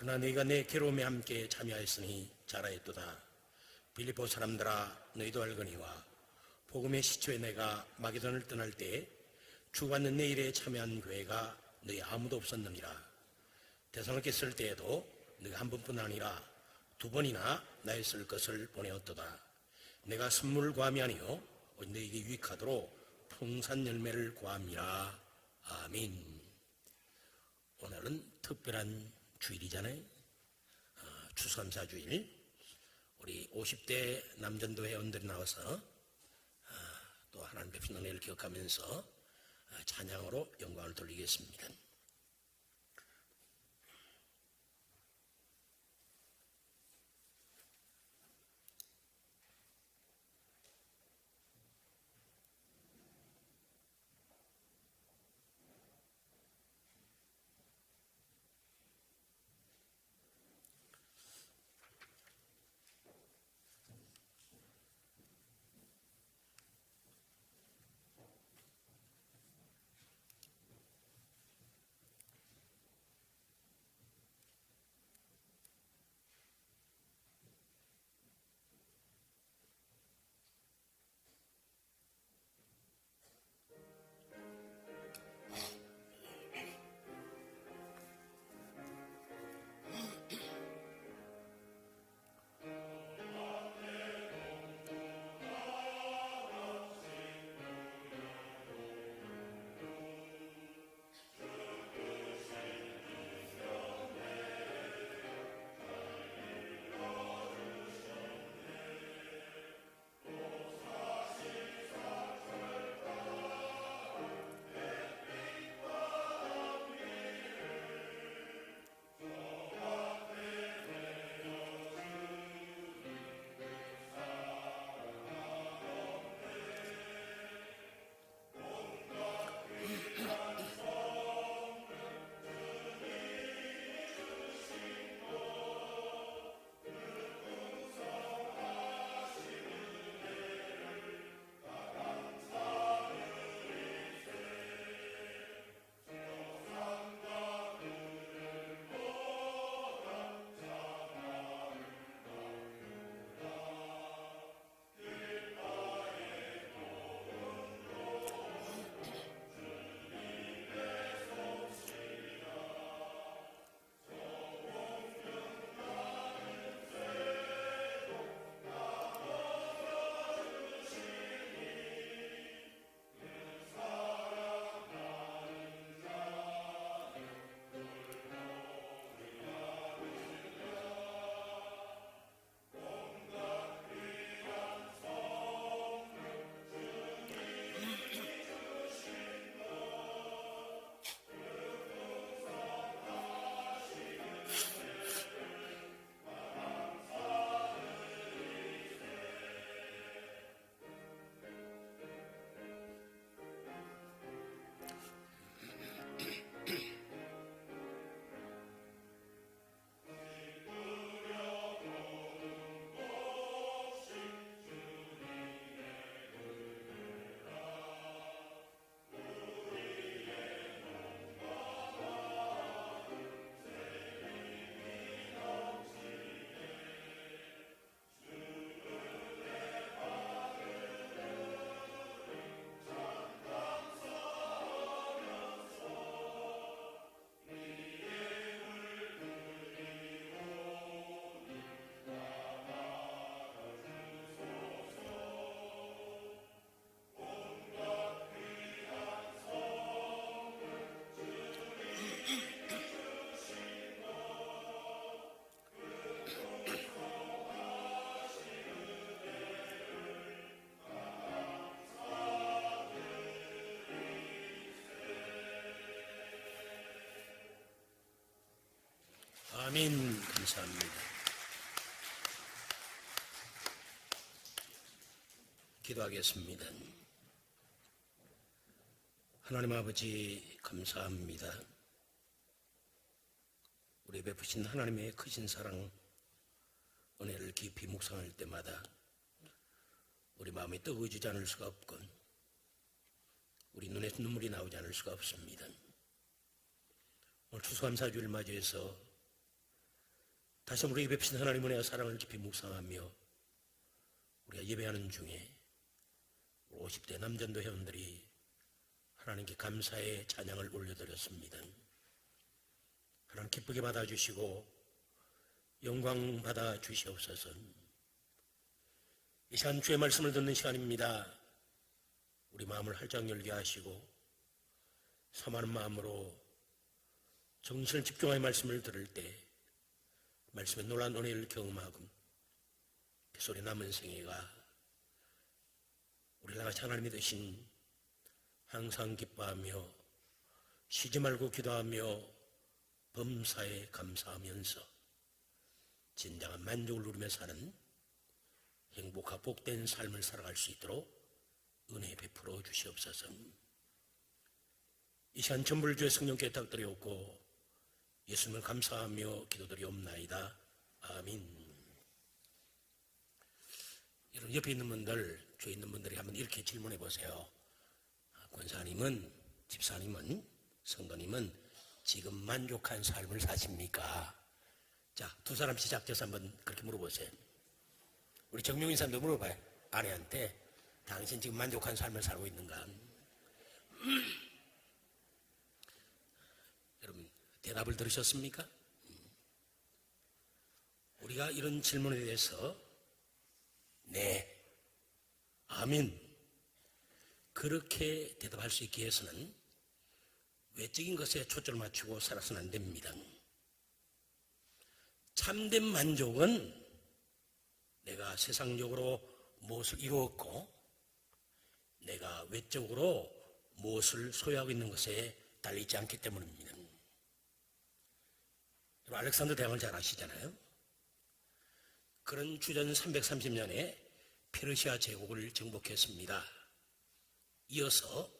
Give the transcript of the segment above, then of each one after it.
그러나 너희가 내 괴로움에 함께 참여하였으니 잘하였도다. 빌립보 사람들아, 너희도 알거니와 복음의 시초에 내가 마게도를 떠날 때 주받는 내 일에 참여한 교회가 너희 아무도 없었느니라. 데살로니게 있을 때에도 너희 한 번뿐 아니라 두 번이나 나의 쓸 것을 보내었도다. 내가 선물을 구함이 아니요 오직 너희에게 유익하도록 풍산 열매를 구함이라. 아멘. 오늘은 특별한 주일이잖아요. 추수감사주일. 우리 50대 남전도 회원들이 나와서 또 하나님 베푸신 은혜를 기억하면서 찬양으로 영광을 돌리겠습니다. 아멘. 감사합니다. 기도하겠습니다. 하나님 아버지 감사합니다. 우리 베푸신 하나님의 크신 사랑, 은혜를 깊이 묵상할 때마다 우리 마음이 뜨거워지지 않을 수가 없고 우리 눈에 눈물이 나오지 않을 수가 없습니다. 오늘 추수감사주를 맞이해서 다시 한번 우리에게 베푸신 하나님 은혜와 사랑을 깊이 묵상하며 우리가 예배하는 중에 50대 남전도 회원들이 하나님께 감사의 찬양을 올려드렸습니다. 하나님 기쁘게 받아주시고 영광 받아주시옵소서. 이 시간 주의 말씀을 듣는 시간입니다. 우리 마음을 활짝 열게 하시고 사모하는 마음으로 정신을 집중하여 말씀을 들을 때 말씀의 놀라운 은혜를 경험하고 빗소리 남은 생애가 우리가 같이 하나님이 되신 항상 기뻐하며 쉬지 말고 기도하며 범사에 감사하면서 진정한 만족을 누리며 사는 행복하고 복된 삶을 살아갈 수 있도록 은혜 베풀어 주시옵소서. 이 시간 전부를 주의 성령께 부탁드리옵고 예수님을 감사하며 기도드리옵나이다. 아멘. 여러분 옆에 있는 분들, 주위에 있는 분들이 한번 이렇게 질문해 보세요. 권사님은, 집사님은, 성도님은 지금 만족한 삶을 사십니까? 자, 두 사람 시작해서 한번 그렇게 물어보세요. 우리 정명인 사람도 물어봐요. 아내한테 당신 지금 만족한 삶을 살고 있는가? 여러분 대답을 들으셨습니까? 우리가 이런 질문에 대해서 네, 아멘 그렇게 대답할 수 있게 해서는 외적인 것에 초점을 맞추고 살아서는 안 됩니다. 참된 만족은 내가 세상적으로 무엇을 이루었고 내가 외적으로 무엇을 소유하고 있는 것에 달리지 않기 때문입니다. 알렉산더 대왕을 잘 아시잖아요. 그는 주전 330년에 페르시아 제국을 정복했습니다. 이어서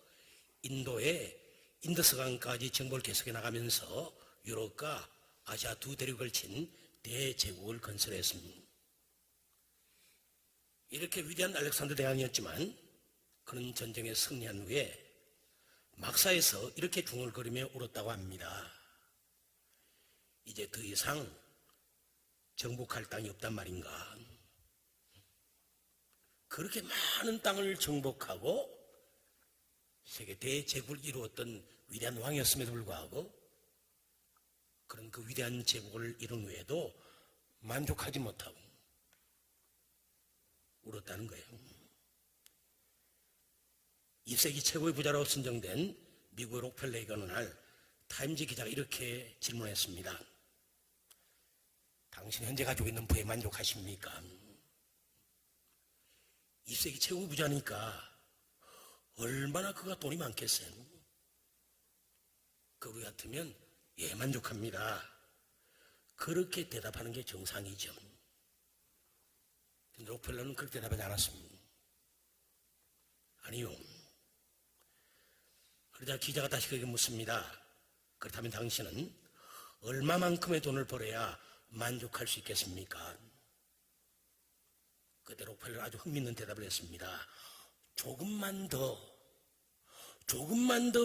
인도의 인더스강까지 정복을 계속해 나가면서 유럽과 아시아 두 대륙을 걸친 대제국을 건설했습니다. 이렇게 위대한 알렉산더 대왕이었지만 그는 전쟁에 승리한 후에 막사에서 이렇게 중얼거리며 울었다고 합니다. 이제 더 이상 정복할 땅이 없단 말인가. 그렇게 많은 땅을 정복하고 세계 대제국을 이루었던 위대한 왕이었음에도 불구하고 그런 그 위대한 제국을 이룬 후에도 만족하지 못하고 울었다는 거예요. 2세기 최고의 부자라고 선정된 미국의 록펠러에게 어느 날 타임즈 기자가 이렇게 질문했습니다. 당신 현재 가지고 있는 부에 만족하십니까? 2세기 최고의 부자니까 얼마나 그가 돈이 많겠어요? 그 우리 같으면 예, 만족합니다. 그렇게 대답하는 게 정상이죠. 근데 록펠러는 그렇게 대답하지 않았습니다. 아니요. 그러자 기자가 다시 그에게 묻습니다. 그렇다면 당신은 얼마만큼의 돈을 벌어야 만족할 수 있겠습니까? 그때 록펠러는 아주 흥미있는 대답을 했습니다. 조금만 더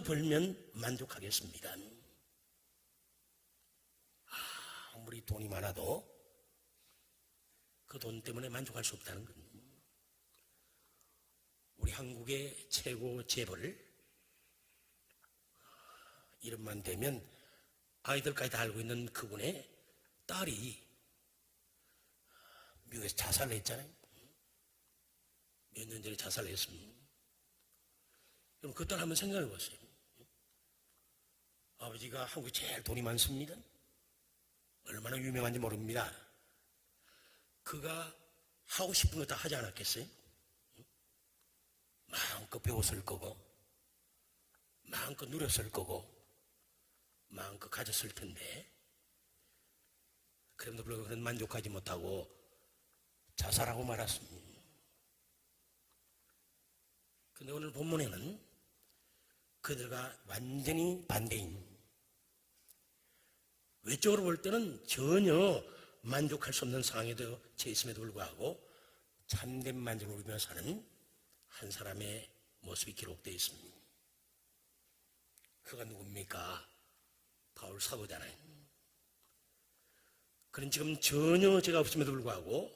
벌면 만족하겠습니다. 아무리 돈이 많아도 그 돈 때문에 만족할 수 없다는 겁니다. 우리 한국의 최고 재벌 이름만 대면 아이들까지 다 알고 있는 그분의 딸이 미국에서 자살을 했잖아요. 몇 년 전에 자살을 했습니다. 그럼 그 딸 한번 생각해 보세요. 아버지가 한국에 제일 돈이 많습니다. 얼마나 유명한지 모릅니다. 그가 하고 싶은 거 다 하지 않았겠어요? 마음껏 배웠을 거고 마음껏 누렸을 거고 마음껏 가졌을 텐데 그럼에도 불구하고 그는 만족하지 못하고 자살하고 말았습니다. 근데 오늘 본문에는 그들과 완전히 반대인 외적으로 볼 때는 전혀 만족할 수 없는 상황에 처해 있음에도 불구하고 참된 만족을 누리며 사는 한 사람의 모습이 기록되어 있습니다. 그가 누굽니까? 바울 사도잖아요. 그런 지금 전혀 죄가 없음에도 불구하고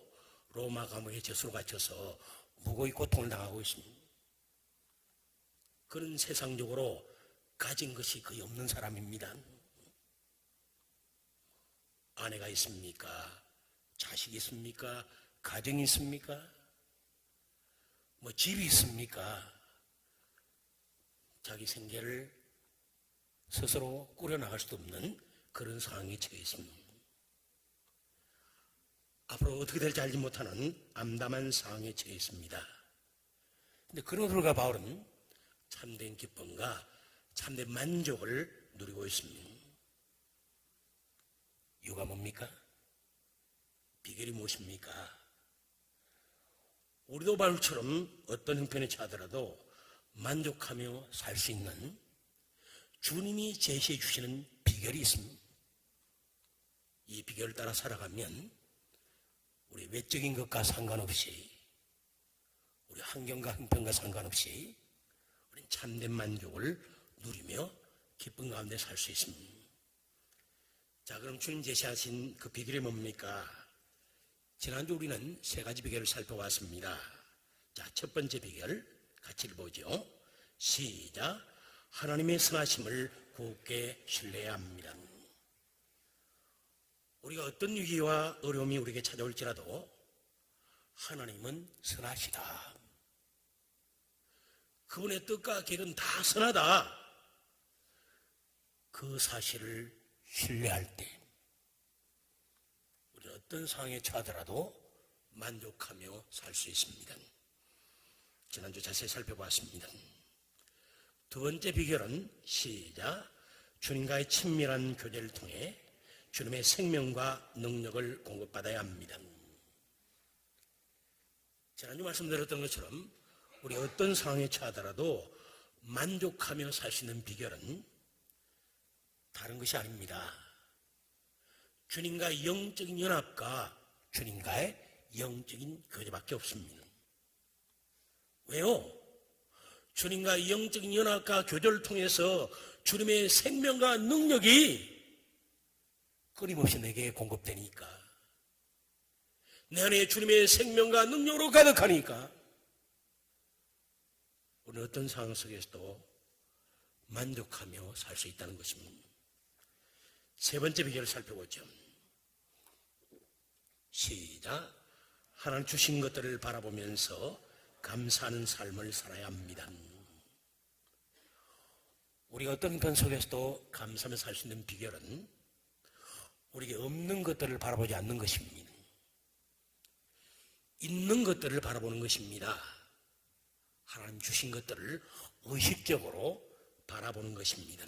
로마 감옥에 젖으로 갇혀서 무고히 고통을 당하고 있습니다. 그런 세상적으로 가진 것이 거의 없는 사람입니다. 아내가 있습니까? 자식이 있습니까? 가정이 있습니까? 뭐 집이 있습니까? 자기 생계를 스스로 꾸려나갈 수도 없는 그런 상황에 처해 있습니다. 앞으로 어떻게 될지 알지 못하는 암담한 상황에 처해 있습니다. 그런데 그런 들과 바울은 참된 기쁨과 참된 만족을 누리고 있습니다. 이유가 뭡니까? 비결이 무엇입니까? 우리도 바울처럼 어떤 형편에 처하더라도 만족하며 살 수 있는 주님이 제시해 주시는 비결이 있습니다. 이 비결을 따라 살아가면 우리 외적인 것과 상관없이, 우리 환경과 형편과 상관없이 우리는 참된 만족을 누리며 기쁨 가운데 살 수 있습니다. 자, 그럼 주님 제시하신 그 비결이 뭡니까? 지난주 우리는 세 가지 비결을 살펴봤습니다. 자, 첫 번째 비결 같이 읽어보죠. 시작. 하나님의 선하심을 굳게 신뢰해야 합니다. 우리가 어떤 위기와 어려움이 우리에게 찾아올지라도 하나님은 선하시다. 그분의 뜻과 계획은 다 선하다. 그 사실을 신뢰할 때 우리는 어떤 상황에 처하더라도 만족하며 살 수 있습니다. 지난주 자세히 살펴봤습니다. 두 번째 비결은 시작. 주님과의 친밀한 교제를 통해 주님의 생명과 능력을 공급받아야 합니다. 지난주 말씀드렸던 것처럼 우리 어떤 상황에 처하더라도 만족하며 살 수 있는 비결은 다른 것이 아닙니다. 주님과의 영적인 연합과 주님과의 영적인 교제밖에 없습니다. 왜요? 주님과의 영적인 연합과 교제를 통해서 주님의 생명과 능력이 끊임없이 내게 공급되니까, 내 안에 주님의 생명과 능력으로 가득하니까 우리는 어떤 상황 속에서도 만족하며 살 수 있다는 것입니다. 세 번째 비결을 살펴보죠. 시작. 하나님 주신 것들을 바라보면서 감사하는 삶을 살아야 합니다. 우리가 어떤 형편 속에서도 감사하며 살 수 있는 비결은 우리에게 없는 것들을 바라보지 않는 것입니다. 있는 것들을 바라보는 것입니다. 하나님 주신 것들을 의식적으로 바라보는 것입니다.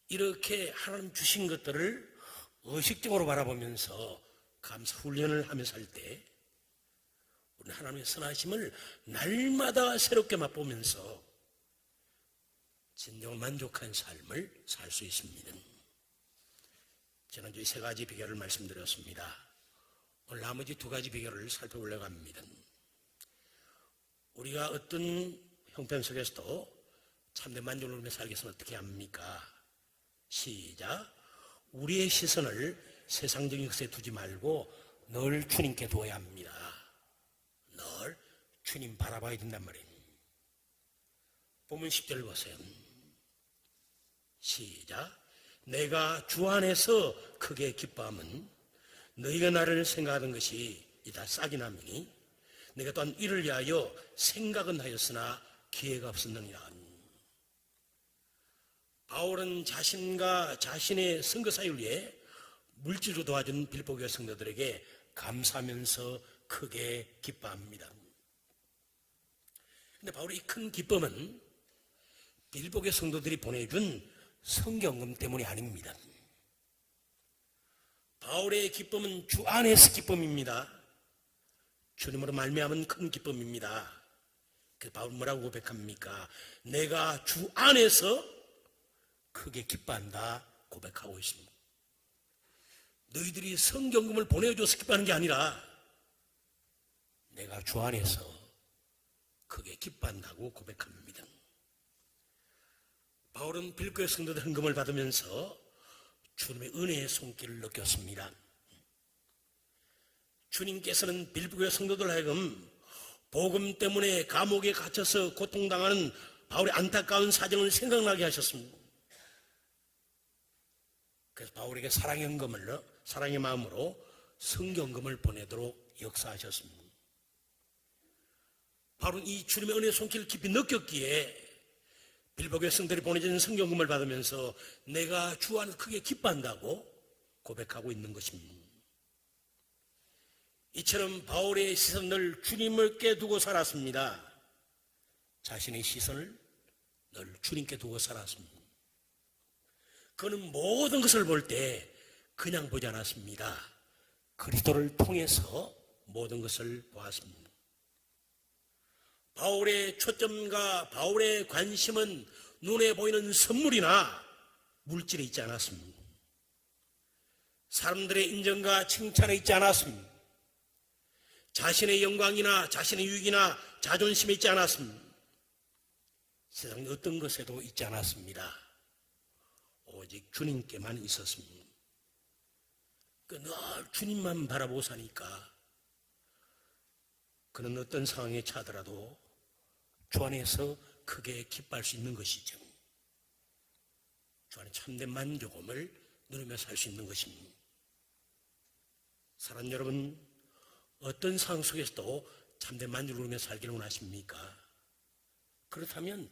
이렇게 하나님 주신 것들을 의식적으로 바라보면서 감사 훈련을 하며 살 때 우리는 하나님의 선하심을 날마다 새롭게 맛보면서 진정 만족한 삶을 살 수 있습니다. 지난주에 세 가지 비결을 말씀드렸습니다. 오늘 나머지 두 가지 비결을 살펴보려고 합니다. 우리가 어떤 형편 속에서도 참된 만족을 누리며 살기 위해서는 어떻게 합니까? 시작. 우리의 시선을 세상적인 것에 두지 말고 늘 주님께 두어야 합니다. 늘 주님 바라봐야 된단 말이에요. 본문 10절 보세요. 시작. 내가 주 안에서 크게 기뻐함은 너희가 나를 생각하던 것이 이다 싹이 나미니 내가 또한 이를 위하여 생각은 하였으나 기회가 없었느니라. 바울은 자신과 자신의 선거 사역을 위해 물질로 도와준 빌립보 교회 성도들에게 감사하면서 크게 기뻐합니다. 그런데 바울의 이 큰 기쁨은 빌립보 교회 성도들이 보내준 성경금 때문이 아닙니다. 바울의 기쁨은 주 안에서 기쁨입니다. 주님으로 말미암은 큰 기쁨입니다. 그래서 바울 뭐라고 고백합니까? 내가 주 안에서 크게 기뻐한다 고백하고 있습니다. 너희들이 성경금을 보내줘서 기뻐하는 게 아니라 내가 주 안에서 크게 기뻐한다고 고백합니다. 바울은 빌립보의 성도들 헌금을 받으면서 주님의 은혜의 손길을 느꼈습니다. 주님께서는 빌립보교회 성도들 하여금 복음 때문에 감옥에 갇혀서 고통당하는 바울의 안타까운 사정을 생각나게 하셨습니다. 그래서 바울에게 사랑의 마음으로 성경금을 보내도록 역사하셨습니다. 바울은 이 주님의 은혜의 손길을 깊이 느꼈기에 빌립보교회 성도들이 보내준 성경금을 받으면서 내가 주 안에서 크게 기뻐한다고 고백하고 있는 것입니다. 이처럼 바울의 시선을 주님께 두고 살았습니다. 자신의 시선을 늘 주님께 두고 살았습니다. 그는 모든 것을 볼 때 그냥 보지 않았습니다. 그리스도를 통해서 모든 것을 보았습니다. 바울의 초점과 바울의 관심은 눈에 보이는 선물이나 물질에 있지 않았습니다. 사람들의 인정과 칭찬에 있지 않았습니다. 자신의 영광이나 자신의 유익이나 자존심에 있지 않았습니다. 세상 어떤 것에도 있지 않았습니다. 오직 주님께만 있었습니다. 늘 주님만 바라보고 사니까 그는 어떤 상황에 처하더라도 주 안에서 크게 기뻐할 수 있는 것이죠. 주 안에 참된 만족함을 누리며 살 수 있는 것입니다. 사랑 여러분, 어떤 상황 속에서도 참된 만족을 누리며 살기를 원하십니까? 그렇다면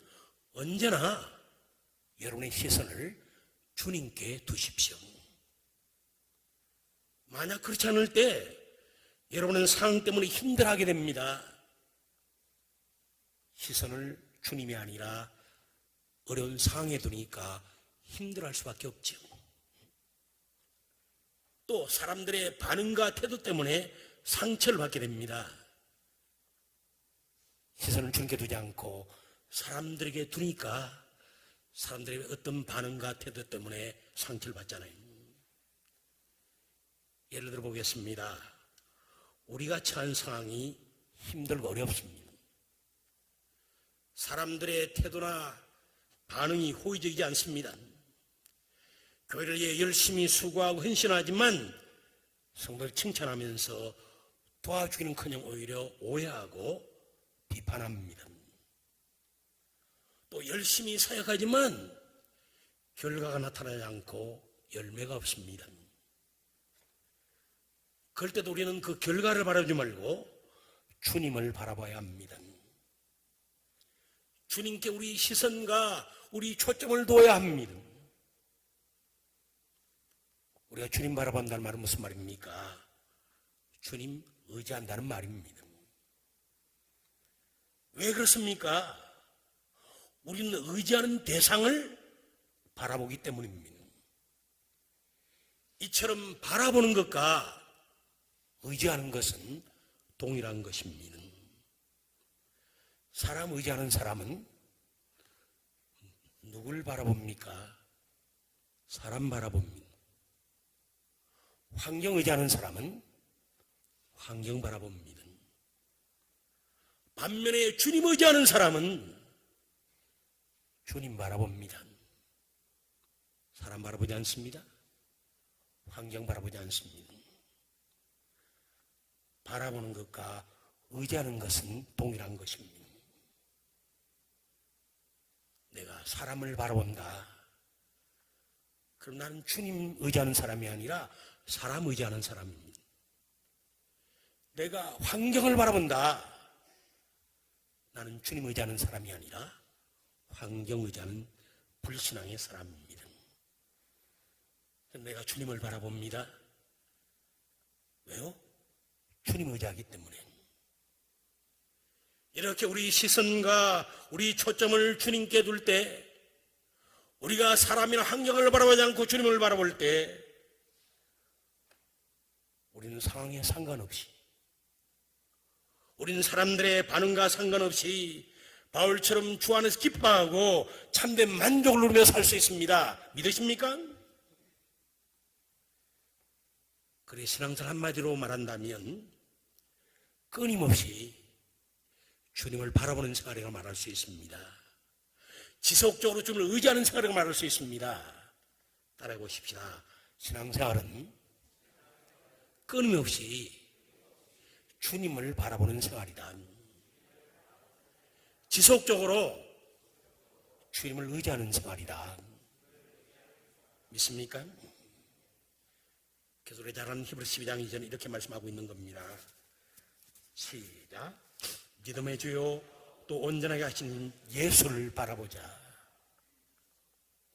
언제나 여러분의 시선을 주님께 두십시오. 만약 그렇지 않을 때 여러분은 상황 때문에 힘들어하게 됩니다. 시선을 주님이 아니라 어려운 상황에 두니까 힘들어할 수밖에 없죠. 또 사람들의 반응과 태도 때문에 상처를 받게 됩니다. 시선을 주님께 두지 않고 사람들에게 두니까 사람들의 어떤 반응과 태도 때문에 상처를 받잖아요. 예를 들어 보겠습니다. 우리가 처한 상황이 힘들고 어렵습니다. 사람들의 태도나 반응이 호의적이지 않습니다. 교회를 위해 열심히 수고하고 헌신하지만 성도를 칭찬하면서 도와주기는커녕 오히려 오해하고 비판합니다. 또 열심히 사역하지만 결과가 나타나지 않고 열매가 없습니다. 그럴 때도 우리는 그 결과를 바라보지 말고 주님을 바라봐야 합니다. 주님께 우리 시선과 우리 초점을 둬야 합니다. 우리가 주님 바라본다는 말은 무슨 말입니까? 주님 의지한다는 말입니다. 왜 그렇습니까? 우리는 의지하는 대상을 바라보기 때문입니다. 이처럼 바라보는 것과 의지하는 것은 동일한 것입니다. 사람 의지하는 사람은 누굴 바라봅니까? 사람 바라봅니다. 환경 의지하는 사람은 환경 바라봅니다. 반면에 주님 의지하는 사람은 주님 바라봅니다. 사람 바라보지 않습니다. 환경 바라보지 않습니다. 바라보는 것과 의지하는 것은 동일한 것입니다. 내가 사람을 바라본다. 그럼 나는 주님 의지하는 사람이 아니라 사람 의지하는 사람입니다. 내가 환경을 바라본다. 나는 주님 의지하는 사람이 아니라 환경 의지하는 불신앙의 사람입니다. 내가 주님을 바라봅니다. 왜요? 주님 의지하기 때문에. 이렇게 우리 시선과 우리 초점을 주님께 둘 때, 우리가 사람이나 환경을 바라보지 않고 주님을 바라볼 때, 우리는 상황에 상관없이, 우리는 사람들의 반응과 상관없이 바울처럼 주 안에서 기뻐하고 참된 만족을 누리며 살 수 있습니다. 믿으십니까? 그래, 신앙생활 한마디로 말한다면 끊임없이 주님을 바라보는 생활이라고 말할 수 있습니다. 지속적으로 주님을 의지하는 생활이라고 말할 수 있습니다. 따라해 보십시다. 신앙생활은 끊임없이 주님을 바라보는 생활이다. 지속적으로 주님을 의지하는 생활이다. 믿습니까? 그래서 우리 잘 아는 히브리서 12장 2절에 이렇게 말씀하고 있는 겁니다. 시작. 믿음의 주요 또 온전하게 하시는 예수를 바라보자.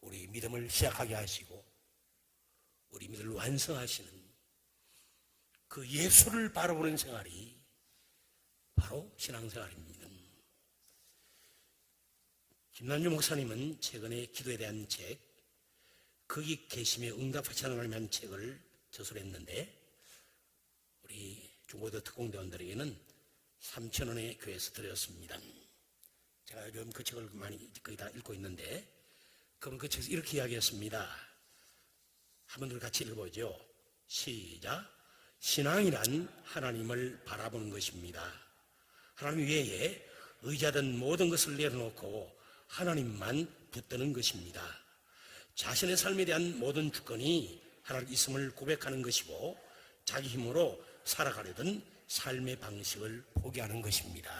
우리 믿음을 시작하게 하시고 우리 믿음을 완성하시는 그 예수를 바라보는 생활이 바로 신앙생활입니다. 김남주 목사님은 최근에 기도에 대한 책, 거기 계심에 응답하지 않은 하나님 한 책을 저술했는데 우리 중고등 특공대원들에게는 3,000원의 교회에서 드렸습니다. 제가 요즘 그 책을 많이 거의 다 읽고 있는데 그럼 그 책에서 이렇게 이야기했습니다. 한번들 같이 읽어보죠. 시작. 신앙이란 하나님을 바라보는 것입니다. 하나님 외에 의지하던 모든 것을 내려놓고 하나님만 붙드는 것입니다. 자신의 삶에 대한 모든 주권이 하나님 있음을 고백하는 것이고 자기 힘으로 살아가려던 삶의 방식을 포기하는 것입니다.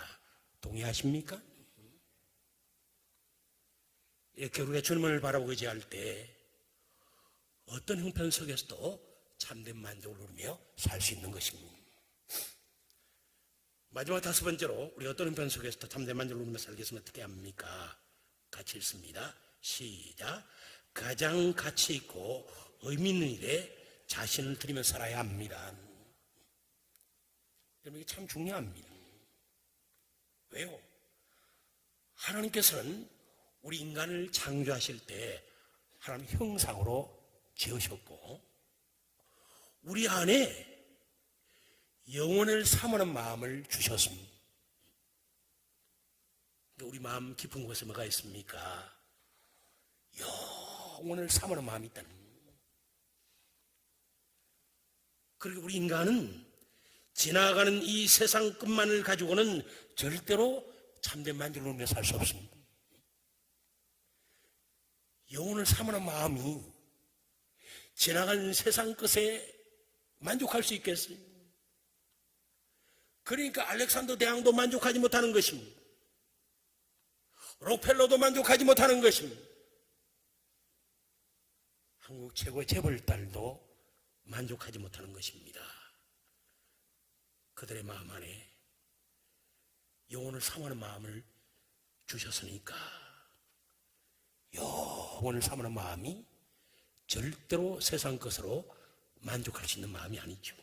동의하십니까? 이렇게 우리가 주님을 바라보고 의지할 때 어떤 형편 속에서도 참된 만족을 누리며 살 수 있는 것입니다. 마지막 5번째로 우리 어떤 형편 속에서도 참된 만족을 누리며 살기 위해서는 어떻게 합니까? 같이 읽습니다. 시작. 가장 가치 있고 의미 있는 일에 자신을 들이며 살아야 합니다. 여러분 이게 참 중요합니다. 왜요? 하나님께서는 우리 인간을 창조하실 때 하나님 형상으로 지으셨고 우리 안에 영혼을 사모하는 마음을 주셨습니다. 우리 마음 깊은 곳에 뭐가 있습니까? 영혼을 사모하는 마음이 있다는 거예요. 그리고 우리 인간은 지나가는 이 세상 끝만을 가지고는 절대로 참된 만족을 누리며 살 수 없습니다. 영혼을 사모하는 마음이 지나가는 세상 끝에 만족할 수 있겠어요? 그러니까 알렉산더 대왕도 만족하지 못하는 것입니다. 록펠러도 만족하지 못하는 것입니다. 한국 최고의 재벌딸도 만족하지 못하는 것입니다. 그들의 마음 안에 영혼을 사모하는 마음을 주셨으니까 영혼을 사모하는 마음이 절대로 세상 것으로 만족할 수 있는 마음이 아니죠.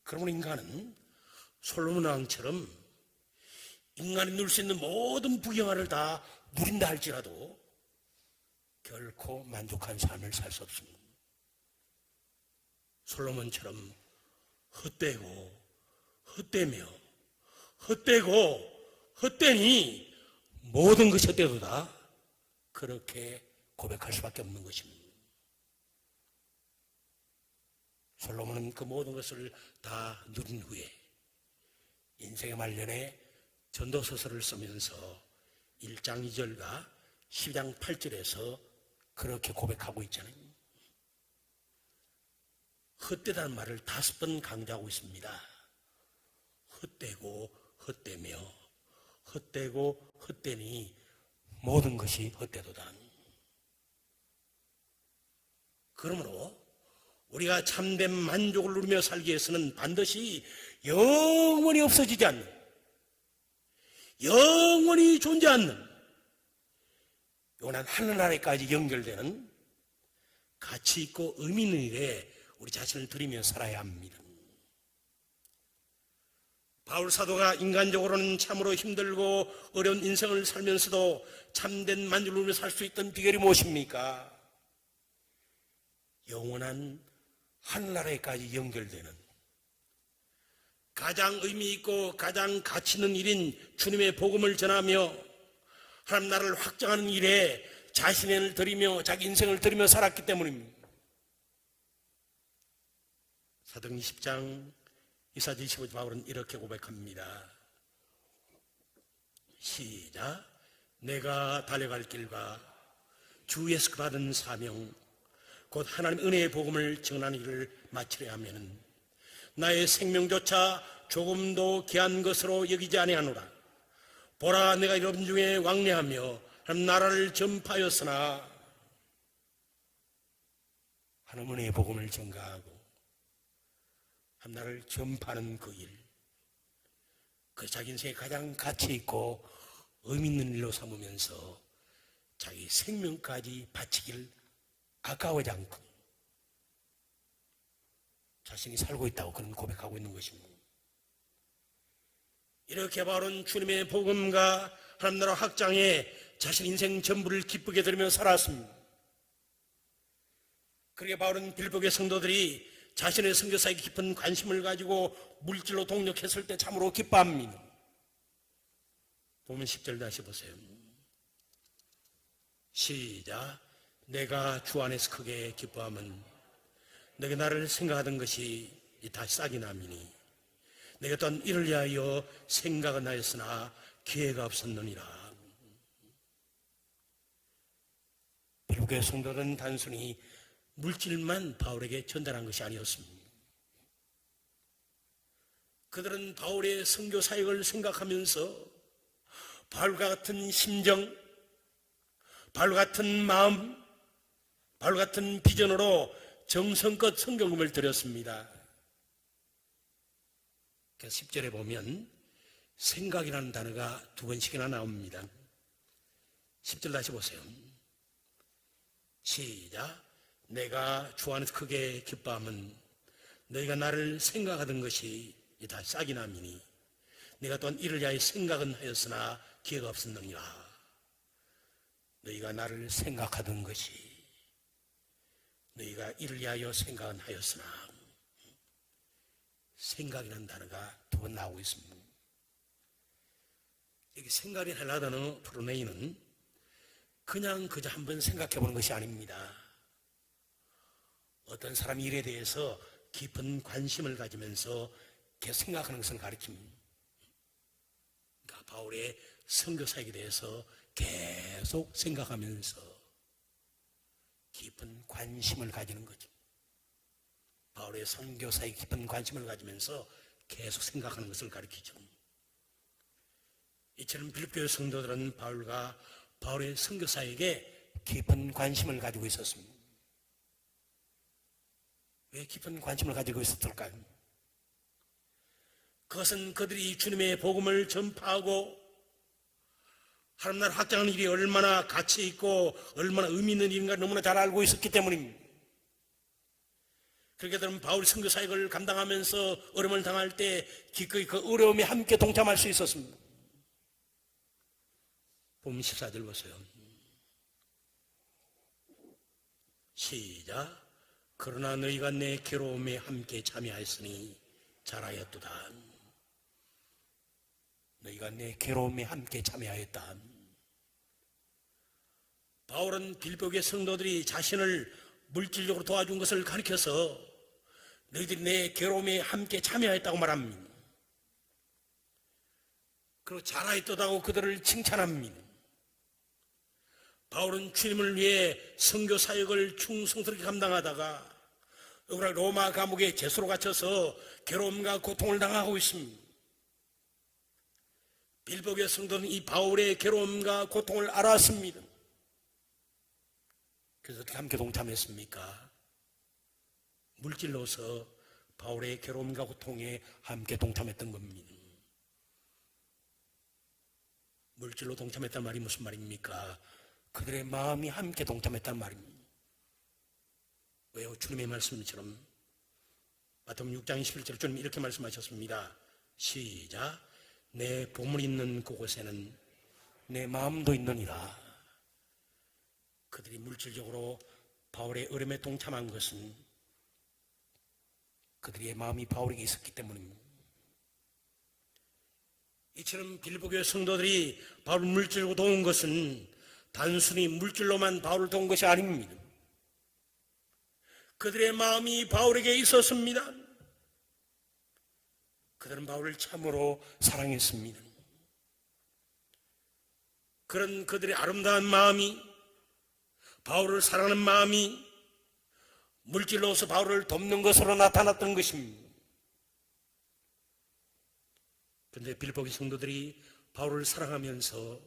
그러므로 인간은 솔로몬 왕처럼 인간이 누릴 수 있는 모든 부경화를 다 누린다 할지라도 결코 만족한 삶을 살 수 없습니다. 솔로몬처럼 헛되고 헛되며 헛되고 헛되니 모든 것이 헛되도다 그렇게 고백할 수밖에 없는 것입니다. 솔로몬은 그 모든 것을 다 누린 후에 인생의 말년에 전도서설을 쓰면서 1장 2절과 12장 8절에서 그렇게 고백하고 있잖아요. 헛되다는 말을 5번 강조하고 있습니다. 헛되고 헛되며 헛되고 헛되니 모든 것이 헛되도다. 그러므로 우리가 참된 만족을 누리며 살기 위해서는 반드시 영원히 없어지지 않는, 영원히 존재 않는 영원한 하늘나라에까지 연결되는 가치 있고 의미 있는 일에 우리 자신을 들이며 살아야 합니다. 바울 사도가 인간적으로는 참으로 힘들고 어려운 인생을 살면서도 참된 만족을 누리며 살 수 있던 비결이 무엇입니까? 영원한 하늘나라에까지 연결되는 가장 의미 있고 가장 가치 있는 일인 주님의 복음을 전하며 하나님 나라를 확장하는 일에 자신을 들이며 자기 인생을 들이며 살았기 때문입니다. 사도행전 20장 24절 25절 바울은 이렇게 고백합니다. 시작. 내가 달려갈 길과 주 예수가 받은 사명, 곧 하나님 은혜의 복음을 전하는 일을 마치려 하면은 나의 생명조차 조금도 귀한 것으로 여기지 아니하노라. 보라, 내가 여러분 중에 왕래하며 하나님 나라를 전파하였으나, 하나님 은혜의 복음을 전가하고 하나님 나라를 전파하는 그 일, 그 자기 인생에 가장 가치 있고 의미 있는 일로 삼으면서 자기 생명까지 바치길 아까워하지 않고 자신이 살고 있다고 그런 고백하고 있는 것입니다. 이렇게 바울은 주님의 복음과 하나님 나라 확장에 자신 인생 전부를 기쁘게 들으며 살았습니다. 그렇게 바울은 빌보의 성도들이 자신의 선교사에 깊은 관심을 가지고 물질로 동력했을 때 참으로 기뻐합니다. 보면 10절 다시 보세요. 시작. 내가 주 안에서 크게 기뻐함은 내가 나를 생각하던 것이 다 싹이 남이니 내가 또한 이를 위하여 생각은 하였으나 기회가 없었느니라. 빌보의 성도들은 단순히 물질만 바울에게 전달한 것이 아니었습니다. 그들은 바울의 선교 사역을 생각하면서 바울과 같은 심정, 바울 같은 마음, 바울 같은 비전으로 정성껏 성경금을 드렸습니다. 그래서 10절에 보면 생각이라는 단어가 2번씩이나 나옵니다. 10절 다시 보세요. 시작. 내가 주 안에서 크게 기뻐함은 너희가 나를 생각하던 것이 다 싹이 남이니 내가 또한 이를 위하여 생각은 하였으나 기회가 없었느니라. 너희가 나를 생각하던 것이, 너희가 이를 위하여 생각은 하였으나, 생각이라는 단어가 2번 나오고 있습니다. 여기 생각이 헬라 단어 프로네이는 그냥 그저 한번 생각해 보는 것이 아닙니다. 어떤 사람 일에 대해서 깊은 관심을 가지면서 계속 생각하는 것을 가르칩니다. 그러니까 바울의 선교사역에 대해서 계속 생각하면서 깊은 관심을 가지는 거죠. 바울의 선교사에 깊은 관심을 가지면서 계속 생각하는 것을 가르치죠. 이처럼 빌립보 성도들은 바울과 바울의 선교사에게 깊은 관심을 가지고 있었습니다. 왜 깊은 관심을 가지고 있었을까요? 그것은 그들이 주님의 복음을 전파하고 하나님 나라 확장하는 일이 얼마나 가치 있고 얼마나 의미 있는 일인가 너무나 잘 알고 있었기 때문입니다. 그렇게 되면 바울이 선교 사역을 감당하면서 어려움을 당할 때 기꺼이 그 어려움에 함께 동참할 수 있었습니다. 보면 14절 보세요. 시작. 그러나 너희가 내 괴로움에 함께 참여하였으니 잘하였도다. 너희가 내 괴로움에 함께 참여하였다. 바울은 빌보의 성도들이 자신을 물질적으로 도와준 것을 가리켜서 너희들이 내 괴로움에 함께 참여했다고 말합니다. 그리고 잘하였다고 그들을 칭찬합니다. 바울은 주님을 위해 선교 사역을 충성스럽게 감당하다가 로마 감옥에 죄수로 갇혀서 괴로움과 고통을 당하고 있습니다. 빌보의 성도는 이 바울의 괴로움과 고통을 알았습니다. 그래서 어떻게 함께 동참했습니까? 물질로서 바울의 괴로움과 고통에 함께 동참했던 겁니다. 물질로 동참했단 말이 무슨 말입니까? 그들의 마음이 함께 동참했단 말입니다. 왜요? 주님의 말씀처럼 마태복음 6장 21절 주님 이렇게 말씀하셨습니다. 시작. 내 보물 있는 그곳에는 내 마음도 있느니라. 그들이 물질적으로 바울의 어려움에 동참한 것은 그들의 마음이 바울에게 있었기 때문입니다. 이처럼 빌보교회 성도들이 바울을 물질로 도운 것은 단순히 물질로만 바울을 도운 것이 아닙니다. 그들의 마음이 바울에게 있었습니다. 그들은 바울을 참으로 사랑했습니다. 그런 그들의 아름다운 마음이 바울을 사랑하는 마음이 물질로서 바울을 돕는 것으로 나타났던 것입니다. 그런데 빌립보의 성도들이 바울을 사랑하면서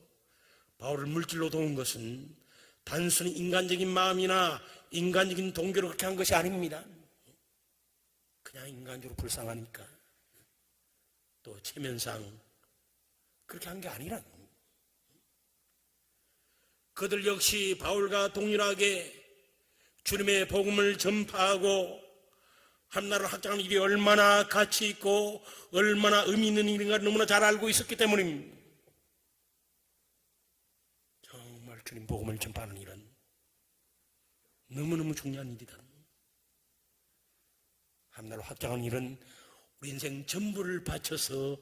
바울을 물질로 도운 것은 단순히 인간적인 마음이나 인간적인 동기로 그렇게 한 것이 아닙니다. 그냥 인간적으로 불쌍하니까, 또 체면상 그렇게 한 게 아니라, 그들 역시 바울과 동일하게 주님의 복음을 전파하고 하나님을 확장하는 일이 얼마나 가치 있고 얼마나 의미 있는 일인가 너무나 잘 알고 있었기 때문입니다. 정말 주님 복음을 전파하는 일은 너무너무 중요한 일이다. 하나님을 확장하는 일은 우리 인생 전부를 바쳐서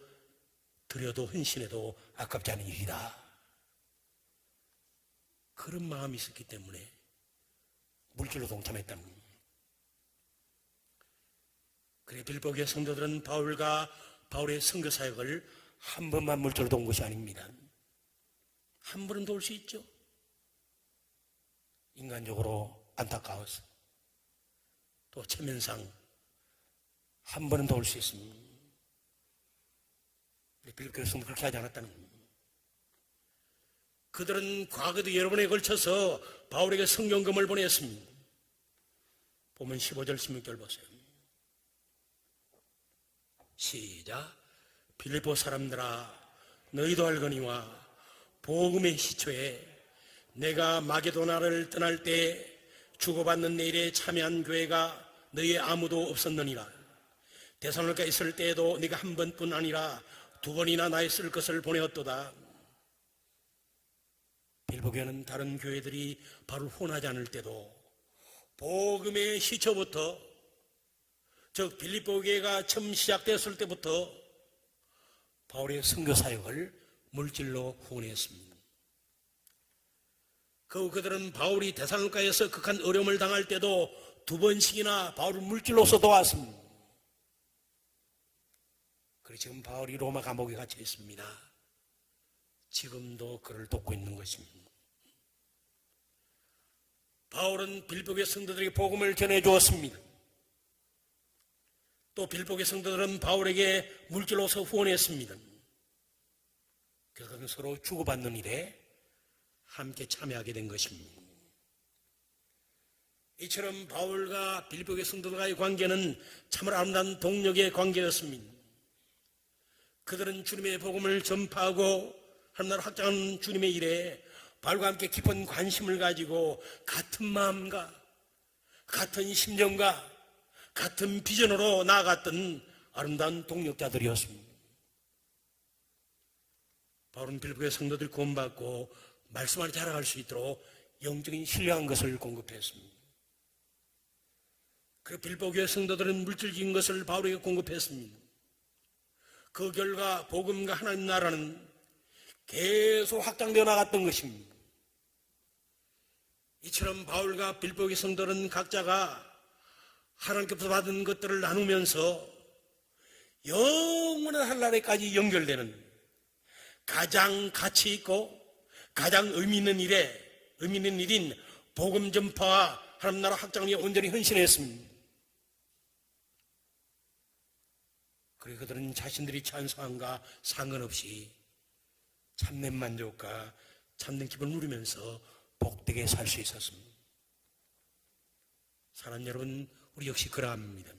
드려도 헌신해도 아깝지 않은 일이다. 그런 마음이 있었기 때문에 물질로 동참했다는 겁니다. 그래 빌립보교회 성도들은 바울과 바울의 선교 사역을 한 번만 물질로 도운 것이 아닙니다. 한 번은 도울 수 있죠. 인간적으로 안타까워서, 또 체면상 한 번은 도울 수 있습니다. 빌립보교회 성도는 그렇게 하지 않았다는 겁니다. 그들은 과거도 여러 번에 걸쳐서 바울에게 성경금을 보냈습니다. 보면 15절 16절 보세요. 시작. 빌립보 사람들아, 너희도 알거니와 복음의 시초에 내가 마게도나를 떠날 때 주고받는 내 일에 참여한 교회가 너희 아무도 없었느니라. 데살로니가에 있을 때에도 네가 한 번뿐 아니라 두 번이나 나의 쓸 것을 보내었도다. 빌립보교회는 다른 교회들이 바로 혼하지 않을 때도 복음의 시초부터, 즉 빌립보교회가 처음 시작됐을 때부터 바울의 선교 사역을 물질로 후원했습니다. 그들은 바울이 데살로니가에서 극한 어려움을 당할 때도 두 번씩이나 바울을 물질로서 도왔습니다. 그리고 지금 바울이 로마 감옥에 갇혀 있습니다. 지금도 그를 돕고 있는 것입니다. 바울은 빌립보교회 성도들에게 복음을 전해 주었습니다. 또 빌립보교회 성도들은 바울에게 물질로서 후원했습니다. 그래서 서로 주고받는 일에 함께 참여하게 된 것입니다. 이처럼 바울과 빌립보교회 성도들과의 관계는 참으로 아름다운 동력의 관계였습니다. 그들은 주님의 복음을 전파하고 하나님을 확장하는 주님의 일에 바울과 함께 깊은 관심을 가지고 같은 마음과 같은 심정과 같은 비전으로 나아갔던 아름다운 동력자들이었습니다. 바울은 빌립보교회 성도들 구원받고 말씀 안에 자라갈 수 있도록 영적인 신뢰한 것을 공급했습니다. 그리고 빌립보교회 성도들은 물질적인 것을 바울에게 공급했습니다. 그 결과 복음과 하나님 나라는 계속 확장되어 나갔던 것입니다. 이처럼 바울과 빌립보교회 성도는 각자가 하나님께서 받은 것들을 나누면서 영원한 한날에까지 연결되는 가장 가치 있고 가장 의미 있는 일인 복음 전파와 하나님 나라 확장을 위해 온전히 헌신했습니다. 그리고 그들은 자신들이 찬송함과 상관없이 참된 만족과 참된 기쁨을 누리면서 복되게 살 수 있었습니다. 사랑하는 여러분, 우리 역시 그러합니다.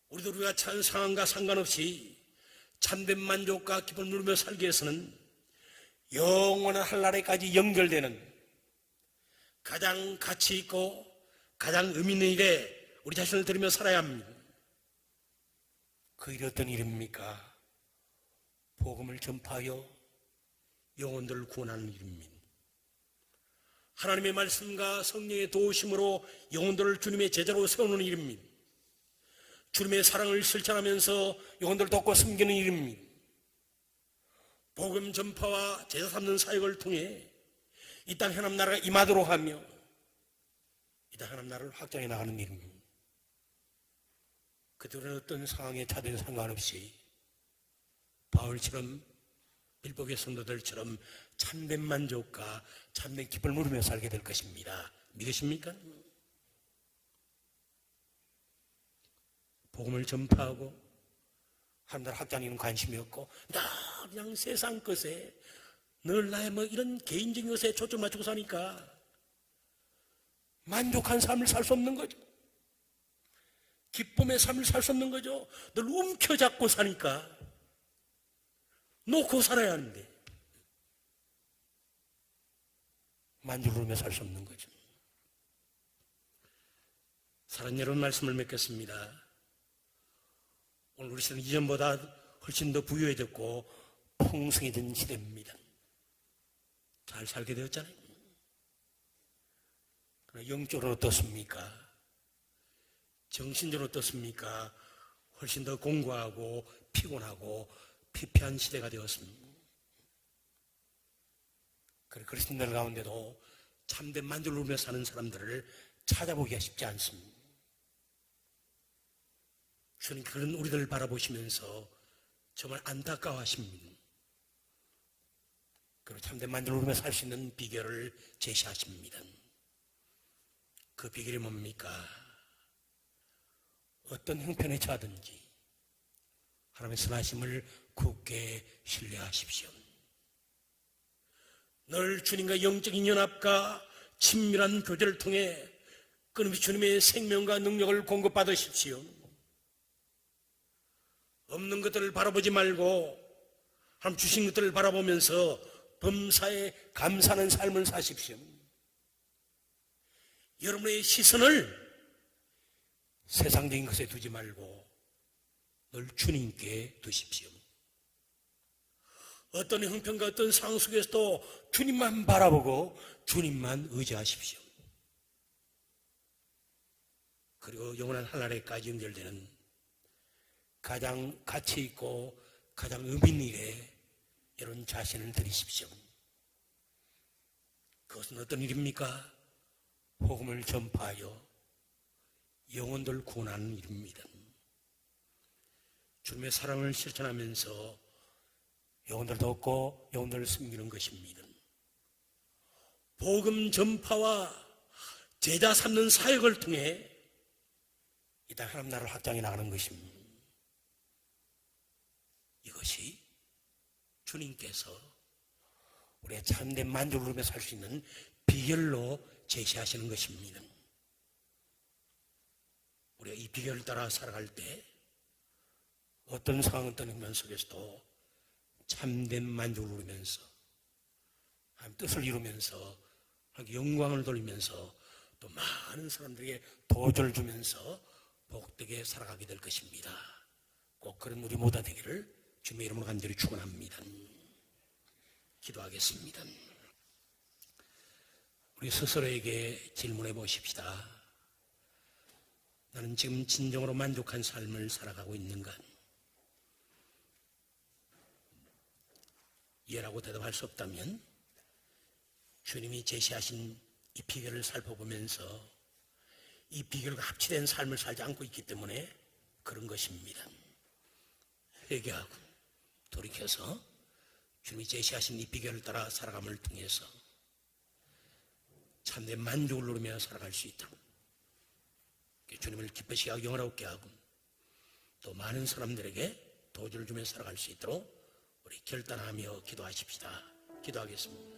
우리도 우리가 찬송함과 상관없이 참된 만족과 기쁨을 누리며 살기 위해서는 영원한 한날에까지 연결되는 가장 가치 있고 가장 의미 있는 일에 우리 자신을 들이며 살아야 합니다. 그 일이 어떤 일입니까? 복음을 전파하여 영혼들을 구원하는 일입니다. 하나님의 말씀과 성령의 도우심으로 영혼들을 주님의 제자로 세우는 일입니다. 주님의 사랑을 실천하면서 영혼들을 돕고 섬기는 일입니다. 복음 전파와 제자 삼는 사역을 통해 이 땅 하나님 나라가 임하도록 하며 이 땅 하나님 나라를 확장해 나가는 일입니다. 그들은 어떤 상황에 처하든 상관없이 바울처럼 빌보의 성도들처럼 참된 만족과 참된 기쁨을 누리며 살게 될 것입니다. 믿으십니까? 복음을 전파하고 사람들 학장에는 관심이 없고 나 그냥 세상 것에 늘 나의 뭐 이런 개인적인 것에 초점 맞추고 사니까 만족한 삶을 살 수 없는 거죠. 기쁨의 삶을 살 수 없는 거죠. 늘 움켜잡고 사니까 놓고 살아야 하는데 만족을 누리며 살 수 없는 거죠. 사랑하는 여러분, 말씀을 맺겠습니다. 오늘 우리 시대는 이전보다 훨씬 더 부유해졌고 풍성해진 시대입니다. 잘 살게 되었잖아요. 그러나 영적으로 어떻습니까? 정신적으로 어떻습니까? 훨씬 더 공고하고 피곤하고 피폐한 시대가 되었습니다. 그리스도인들 가운데도 참된 만족을 누리며 사는 사람들을 찾아보기가 쉽지 않습니다. 주님 그런 우리들을 바라보시면서 정말 안타까워하십니다. 그리고 참된 만족을 누리며 살 수 있는 비결을 제시하십니다. 그 비결이 뭡니까? 어떤 형편에 처하든지 하나님의 선하심을 굳게 신뢰하십시오. 늘 주님과 영적인 연합과 친밀한 교제를 통해 끊임없이 주님의 생명과 능력을 공급받으십시오. 없는 것들을 바라보지 말고 하나님 주신 것들을 바라보면서 범사에 감사하는 삶을 사십시오. 여러분의 시선을 세상적인 것에 두지 말고 늘 주님께 두십시오. 어떤 형편과 어떤 상황 속에서도 주님만 바라보고 주님만 의지하십시오. 그리고 영원한 하늘에까지 연결되는 가장 가치 있고 가장 의미 있는 일에 여러분 자신을 드리십시오. 그것은 어떤 일입니까? 복음을 전파하여 영혼들 구원하는 일입니다. 주님의 사랑을 실천하면서 영혼들도 얻고 영혼들을 섬기는 것입니다. 복음 전파와 제자 삼는 사역을 통해 이 땅 하나님 나라를 확장해 나가는 것입니다. 이것이 주님께서 우리의 참된 만족을 누리며 살 수 있는 비결로 제시하시는 것입니다. 우리가 이 비결을 따라 살아갈 때 어떤 상황, 어떤 형편 속에서도 참된 만족을 누리면서 하나님 뜻을 이루면서 영광을 돌리면서 또 많은 사람들에게 도전을 주면서 복되게 살아가게 될 것입니다. 꼭 그런 우리 모두 되기를 주님의 이름으로 간절히 축원합니다. 기도하겠습니다. 우리 스스로에게 질문해 보십시다. 나는 지금 진정으로 만족한 삶을 살아가고 있는가? 예라고 대답할 수 없다면 주님이 제시하신 이 비결을 살펴보면서 이 비결과 합치된 삶을 살지 않고 있기 때문에 그런 것입니다. 회개하고 돌이켜서 주님이 제시하신 이 비결을 따라 살아감을 통해서 참된 만족을 누리며 살아갈 수 있도록 주님을 기쁘시게 하고 영원하게 하고 또 많은 사람들에게 도전을 주며 살아갈 수 있도록 우리 결단하며 기도하십시다. 기도하겠습니다.